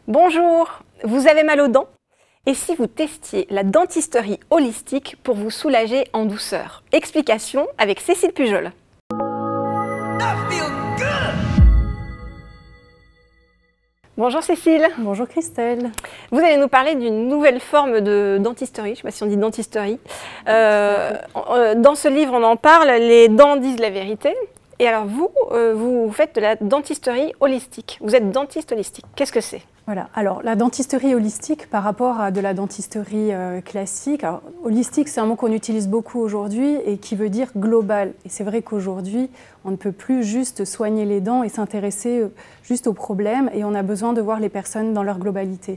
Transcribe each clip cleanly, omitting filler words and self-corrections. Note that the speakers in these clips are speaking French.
Bonjour, vous avez mal aux dents? Et si vous testiez la dentisterie holistique pour vous soulager en douceur? Explication avec Cécile Pujol. Bonjour Cécile. Bonjour Christelle. Vous allez nous parler d'une nouvelle forme de dentisterie, je ne sais pas si on dit dentisterie. Dans ce livre, on en parle, les dents disent la vérité. Et alors vous faites de la dentisterie holistique. Vous êtes dentiste holistique. Qu'est-ce que c'est? Voilà, alors la dentisterie holistique par rapport à de la dentisterie classique. Alors, holistique, c'est un mot qu'on utilise beaucoup aujourd'hui et qui veut dire global. Et c'est vrai qu'aujourd'hui, on ne peut plus juste soigner les dents et s'intéresser juste aux problèmes et on a besoin de voir les personnes dans leur globalité.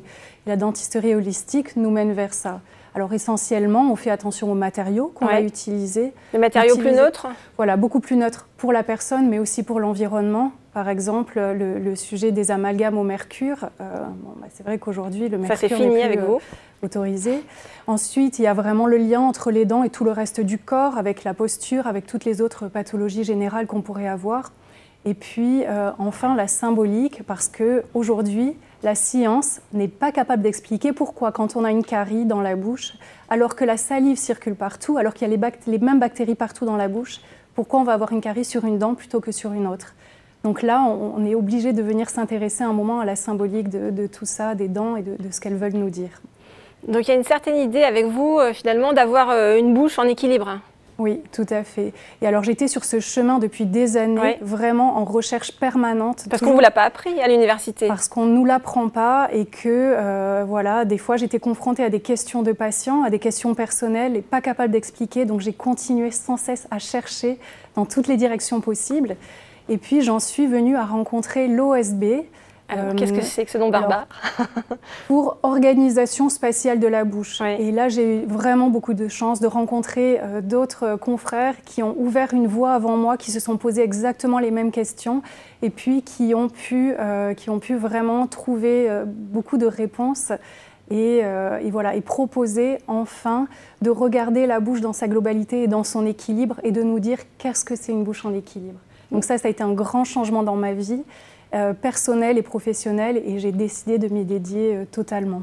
Et la dentisterie holistique nous mène vers ça. Alors essentiellement, on fait attention aux matériaux qu'on va utiliser. Les matériaux plus neutres? Voilà, beaucoup plus neutres pour la personne, mais aussi pour l'environnement. Par exemple, le sujet des amalgames au mercure. C'est vrai qu'aujourd'hui, le mercure n'est plus autorisé. Ensuite, il y a vraiment le lien entre les dents et tout le reste du corps, avec la posture, avec toutes les autres pathologies générales qu'on pourrait avoir. Et puis, enfin, la symbolique, parce qu'aujourd'hui, la science n'est pas capable d'expliquer pourquoi, quand on a une carie dans la bouche, alors que la salive circule partout, alors qu'il y a les mêmes bactéries partout dans la bouche, pourquoi on va avoir une carie sur une dent plutôt que sur une autre? Donc là, on est obligé de venir s'intéresser un moment à la symbolique de tout ça, des dents et de ce qu'elles veulent nous dire. Donc il y a une certaine idée avec vous, finalement, d'avoir une bouche en équilibre. Oui, tout à fait. Et alors j'étais sur ce chemin depuis des années, vraiment en recherche permanente. Parce qu'on ne vous l'a pas appris à l'université. Parce qu'on ne nous l'apprend pas et que, voilà, des fois j'étais confrontée à des questions de patients, à des questions personnelles et pas capable d'expliquer. Donc j'ai continué sans cesse à chercher dans toutes les directions possibles. Et puis j'en suis venue à rencontrer l'OSB. Alors, qu'est-ce que c'est que ce nom barbare? Pour Organisation Spatiale de la Bouche. Et là, j'ai eu vraiment beaucoup de chance de rencontrer d'autres confrères qui ont ouvert une voie avant moi, qui se sont posés exactement les mêmes questions et puis qui ont pu vraiment trouver beaucoup de réponses et voilà, et proposer enfin de regarder la bouche dans sa globalité et dans son équilibre et de nous dire qu'est-ce que c'est une bouche en équilibre. Donc ça a été un grand changement dans ma vie. Personnel et professionnel, et j'ai décidé de m'y dédier totalement.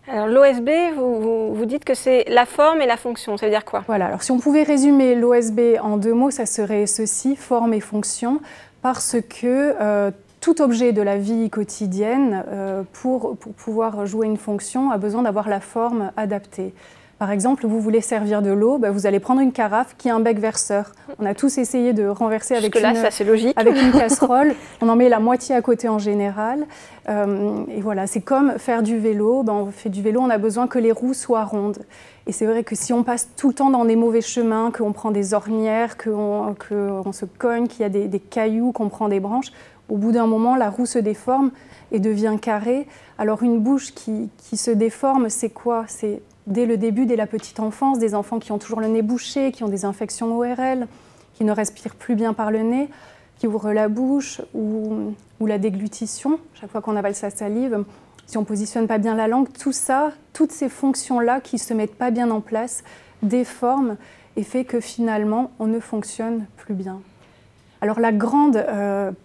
Alors l'OSB, vous dites que c'est la forme et la fonction, ça veut dire quoi? Voilà, alors si on pouvait résumer l'OSB en deux mots, ça serait ceci, forme et fonction, parce que tout objet de la vie quotidienne, pour pouvoir jouer une fonction, a besoin d'avoir la forme adaptée. Par exemple, vous voulez servir de l'eau, vous allez prendre une carafe qui a un bec verseur. On a tous essayé de renverser avec une casserole. On en met la moitié à côté en général. Et voilà, c'est comme faire du vélo. On fait du vélo, on a besoin que les roues soient rondes. Et c'est vrai que si on passe tout le temps dans des mauvais chemins, qu'on prend des ornières, qu'on se cogne, qu'il y a des cailloux, qu'on prend des branches, au bout d'un moment, la roue se déforme et devient carrée. Alors une bouche qui se déforme, c'est quoi? C'est dès le début, dès la petite enfance, des enfants qui ont toujours le nez bouché, qui ont des infections ORL, qui ne respirent plus bien par le nez, qui ouvrent la bouche ou la déglutition, chaque fois qu'on avale sa salive, si on ne positionne pas bien la langue, tout ça, toutes ces fonctions-là qui ne se mettent pas bien en place, déforment et fait que finalement, on ne fonctionne plus bien. Alors la grande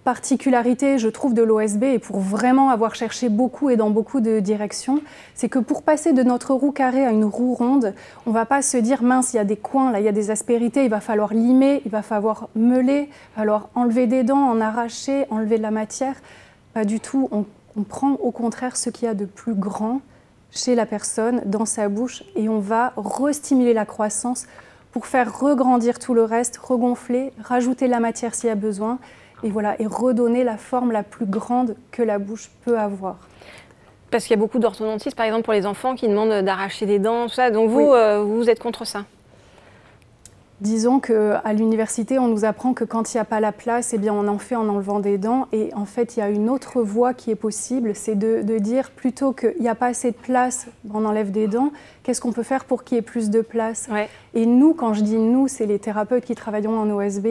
particularité, je trouve, de l'OSB, et pour vraiment avoir cherché beaucoup et dans beaucoup de directions, c'est que pour passer de notre roue carrée à une roue ronde, on ne va pas se dire « mince, il y a des coins, là, il y a des aspérités, il va falloir limer, il va falloir meuler, il va falloir enlever des dents, en arracher, enlever de la matière ». Pas du tout, on prend au contraire ce qu'il y a de plus grand chez la personne, dans sa bouche, et on va restimuler la croissance pour faire regrandir tout le reste, regonfler, rajouter de la matière s'il y a besoin, et voilà, et redonner la forme la plus grande que la bouche peut avoir. Parce qu'il y a beaucoup d'orthodontistes, par exemple pour les enfants, qui demandent d'arracher des dents, tout ça. Donc vous, vous êtes contre ça? Disons qu'à l'université, on nous apprend que quand il n'y a pas la place, eh bien, on en fait en enlevant des dents. Et en fait, il y a une autre voie qui est possible, c'est de dire plutôt qu'il n'y a pas assez de place, on enlève des dents, qu'est-ce qu'on peut faire pour qu'il y ait plus de place? Et nous, quand je dis nous, c'est les thérapeutes qui travaillons en OSB,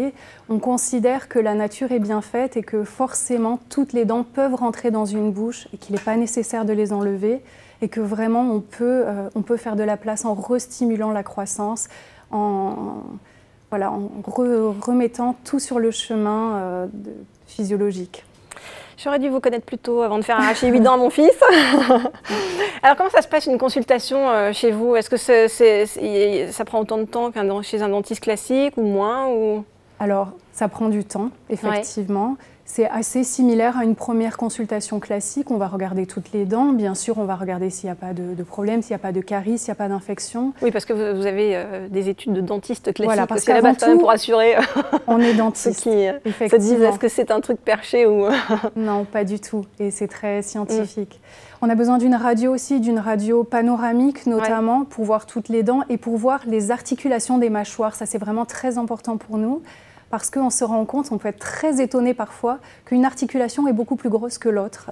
on considère que la nature est bien faite et que forcément, toutes les dents peuvent rentrer dans une bouche et qu'il n'est pas nécessaire de les enlever et que vraiment, on peut faire de la place en restimulant la croissance, en remettant tout sur le chemin physiologique. J'aurais dû vous connaître plus tôt avant de faire arracher 8 dents à mon fils. Alors, comment ça se passe une consultation chez vous? Est-ce que ça prend autant de temps chez un dentiste classique ou moins ou... Alors, ça prend du temps, effectivement. Ouais. C'est assez similaire à une première consultation classique. On va regarder toutes les dents. Bien sûr, on va regarder s'il n'y a pas de problème, s'il n'y a pas de caries, s'il n'y a pas d'infection. Oui, parce que vous avez des études de dentiste classique. Voilà, parce que là-bas, quand même pour assurer on est dentiste, ceux qui se disent est-ce que c'est un truc perché ou... Non, pas du tout. Et c'est très scientifique. On a besoin d'une radio aussi, d'une radio panoramique notamment, pour voir toutes les dents et pour voir les articulations des mâchoires. Ça, c'est vraiment très important pour nous. Parce qu'on se rend compte, on peut être très étonné parfois, qu'une articulation est beaucoup plus grosse que l'autre.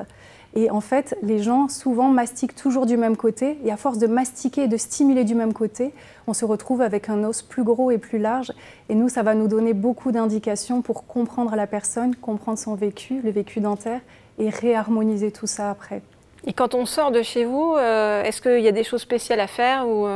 Et en fait, les gens souvent mastiquent toujours du même côté, et à force de mastiquer et de stimuler du même côté, on se retrouve avec un os plus gros et plus large. Et nous, ça va nous donner beaucoup d'indications pour comprendre la personne, comprendre son vécu, le vécu dentaire, et réharmoniser tout ça après. Et quand on sort de chez vous, est-ce qu'il y a des choses spéciales à faire ou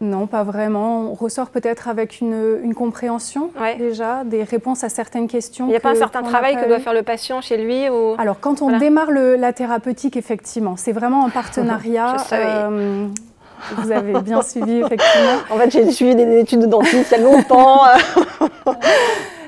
Non, pas vraiment. On ressort peut-être avec une compréhension déjà, des réponses à certaines questions. Il n'y a pas un certain travail que doit faire le patient chez lui ou... Alors, quand on démarre la thérapeutique, effectivement, c'est vraiment un partenariat. Vous avez bien suivi, effectivement. En fait, j'ai suivi des études de dentiste il y a longtemps.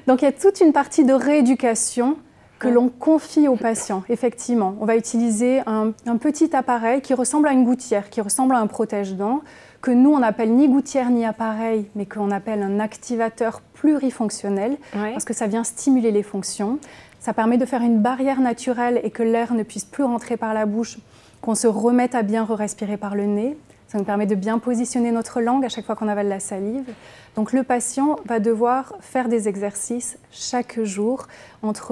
Donc, il y a toute une partie de rééducation que l'on confie aux patients, effectivement. On va utiliser un petit appareil qui ressemble à une gouttière, qui ressemble à un protège-dents, que nous, on n'appelle ni gouttière ni appareil, mais qu'on appelle un activateur plurifonctionnel, parce que ça vient stimuler les fonctions. Ça permet de faire une barrière naturelle et que l'air ne puisse plus rentrer par la bouche, qu'on se remette à bien respirer par le nez. Ça nous permet de bien positionner notre langue à chaque fois qu'on avale la salive. Donc le patient va devoir faire des exercices chaque jour,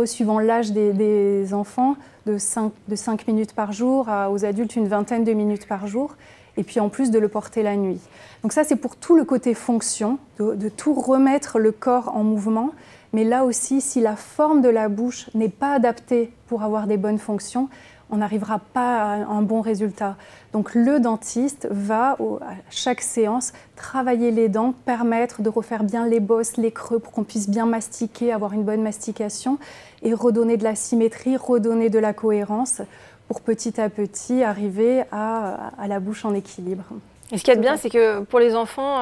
suivant l'âge des enfants, de 5 minutes par jour aux adultes une vingtaine de minutes par jour. Et puis en plus de le porter la nuit. Donc ça, c'est pour tout le côté fonction, de tout remettre le corps en mouvement. Mais là aussi, si la forme de la bouche n'est pas adaptée pour avoir des bonnes fonctions, on n'arrivera pas à un bon résultat. Donc le dentiste va, à chaque séance, travailler les dents, permettre de refaire bien les bosses, les creux, pour qu'on puisse bien mastiquer, avoir une bonne mastication, et redonner de la symétrie, redonner de la cohérence, pour petit à petit arriver à la bouche en équilibre. Et ce qu'il y a de bien, c'est que pour les enfants,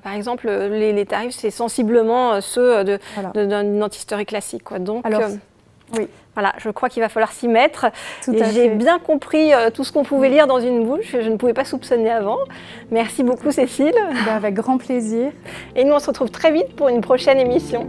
par exemple, les tarifs, c'est sensiblement ceux d'une dentisterie classique, quoi. Donc, oui. Voilà, je crois qu'il va falloir s'y mettre. Et j'ai bien compris tout ce qu'on pouvait lire dans une bouche, je ne pouvais pas soupçonner avant. Merci beaucoup, Cécile. Avec grand plaisir. Et nous, on se retrouve très vite pour une prochaine émission.